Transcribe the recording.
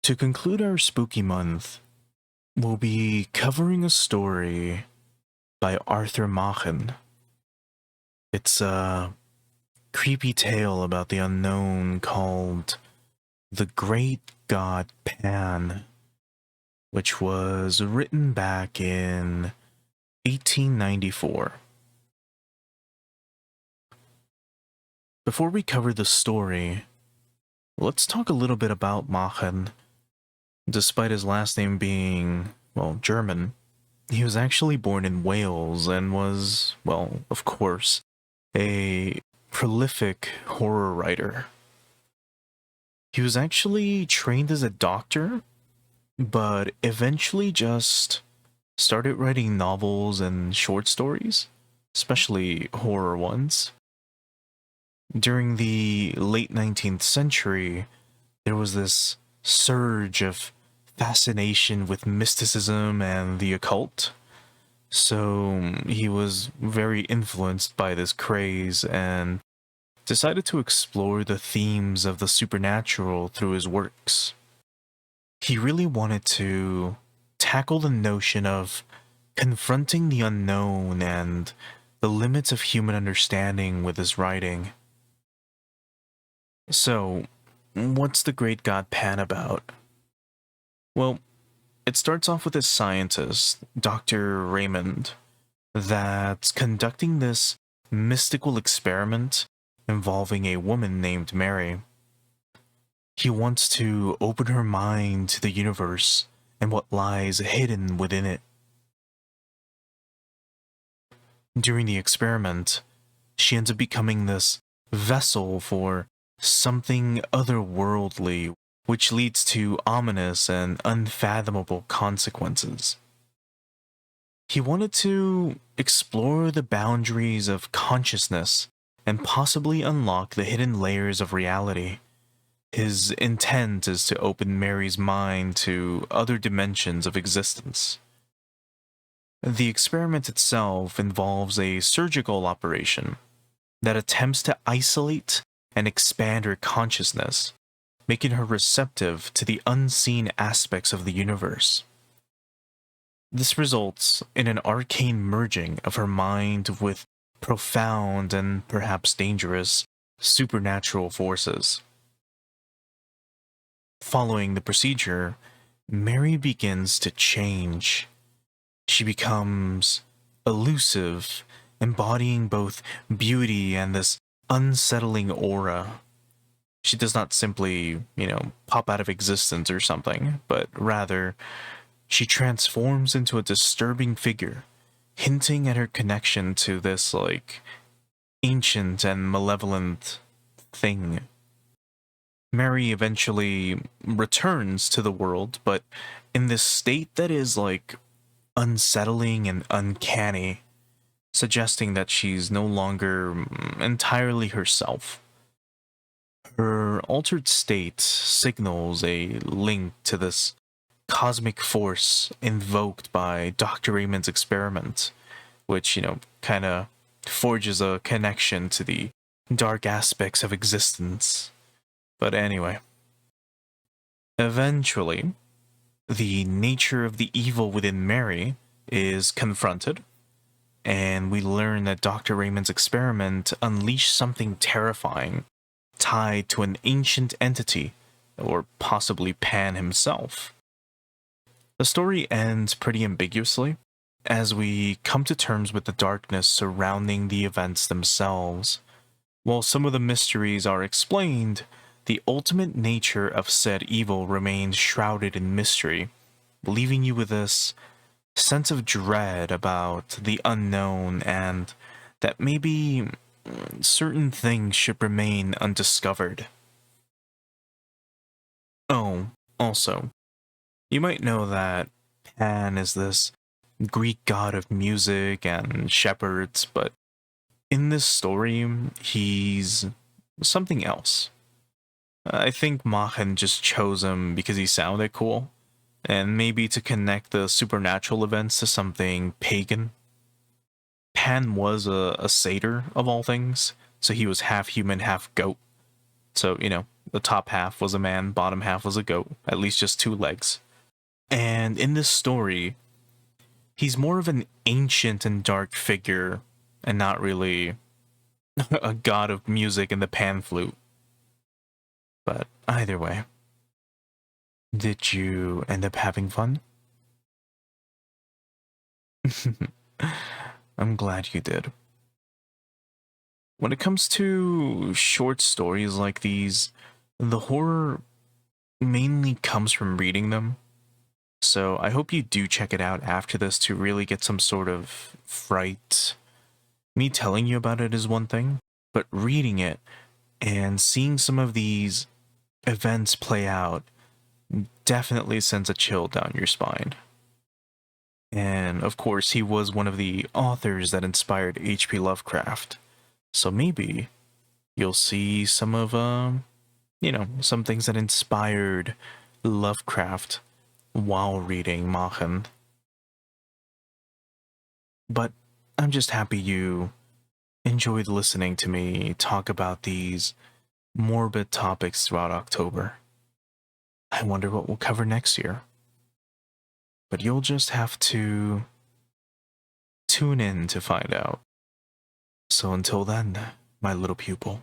To conclude our spooky month, we'll be covering a story by Arthur Machen. It's a creepy tale about the unknown called The Great God Pan, which was written back in 1894. Before we cover the story, let's talk a little bit about Machen. Despite his last name being, well, German, he was actually born in Wales and was, well, of course, a prolific horror writer. He was actually trained as a doctor, but eventually just started writing novels and short stories, especially horror ones. During the late 19th century, there was this surge of fascination with mysticism and the occult. So he was very influenced by this craze and decided to explore the themes of the supernatural through his works. He really wanted to tackle the notion of confronting the unknown and the limits of human understanding with his writing. So, what's the Great God Pan about? Well, it starts off with a scientist, Dr. Raymond, that's conducting this mystical experiment involving a woman named Mary. He wants to open her mind to the universe and what lies hidden within it. During the experiment, she ends up becoming this vessel for something otherworldly, which leads to ominous and unfathomable consequences. He wanted to explore the boundaries of consciousness and possibly unlock the hidden layers of reality. His intent is to open Mary's mind to other dimensions of existence. The experiment itself involves a surgical operation that attempts to isolate and expand her consciousness, making her receptive to the unseen aspects of the universe. This results in an arcane merging of her mind with profound and perhaps dangerous supernatural forces. Following the procedure, Mary begins to change. She becomes elusive, embodying both beauty and this unsettling aura. She does not simply, pop out of existence or something, but rather, she transforms into a disturbing figure, hinting at her connection to this, ancient and malevolent thing. Mary eventually returns to the world, but in this state that is, unsettling and uncanny, suggesting that she's no longer entirely herself. Her altered state signals a link to this cosmic force invoked by Dr. Raymond's experiment, which, kind of forges a connection to the dark aspects of existence. But anyway, eventually, the nature of the evil within Mary is confronted, and we learn that Dr. Raymond's experiment unleashed something terrifying tied to an ancient entity, or possibly Pan himself. The story ends pretty ambiguously, as we come to terms with the darkness surrounding the events themselves. While some of the mysteries are explained, the ultimate nature of said evil remains shrouded in mystery, leaving you with this sense of dread about the unknown and that maybe certain things should remain undiscovered. Oh, also, you might know that Pan is this Greek god of music and shepherds, but in this story, he's something else. I think Machen just chose him because he sounded cool, and maybe to connect the supernatural events to something pagan. Pan was a satyr, of all things, so he was half human, half goat. So, The top half was a man, bottom half was a goat, at least just two legs. And in this story, he's more of an ancient and dark figure and not really a god of music and the pan flute. But either way, did you end up having fun? I'm glad you did. When it comes to short stories like these, the horror mainly comes from reading them. So I hope you do check it out after this to really get some sort of fright. Me telling you about it is one thing, but reading it and seeing some of these events play out definitely sends a chill down your spine. And of course, he was one of the authors that inspired H.P. Lovecraft. So maybe you'll see some of, some things that inspired Lovecraft while reading Machen. But I'm just happy you enjoyed listening to me talk about these morbid topics throughout October. I wonder what we'll cover next year. But you'll just have to tune in to find out. So until then, my little pupil.